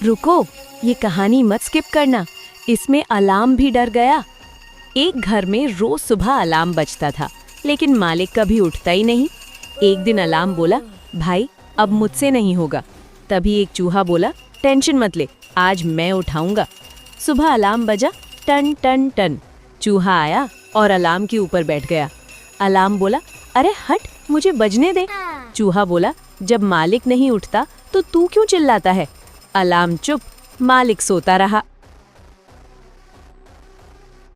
रुको, ये कहानी मत स्किप करना, इसमें अलार्म भी डर गया। एक घर में रोज सुबह अलार्म बजता था, लेकिन मालिक कभी उठता ही नहीं। एक दिन अलार्म बोला, भाई अब मुझसे नहीं होगा। तभी एक चूहा बोला, टेंशन मत ले, आज मैं उठाऊंगा। सुबह अलार्म बजा, टन टन टन। चूहा आया और अलार्म के ऊपर बैठ गया। अलार्म बोला, अरे हट, मुझे बजने दे। चूहा बोला, जब मालिक नहीं उठता तो तू क्यों चिल्लाता है? अलार्म चुप, मालिक सोता रहा।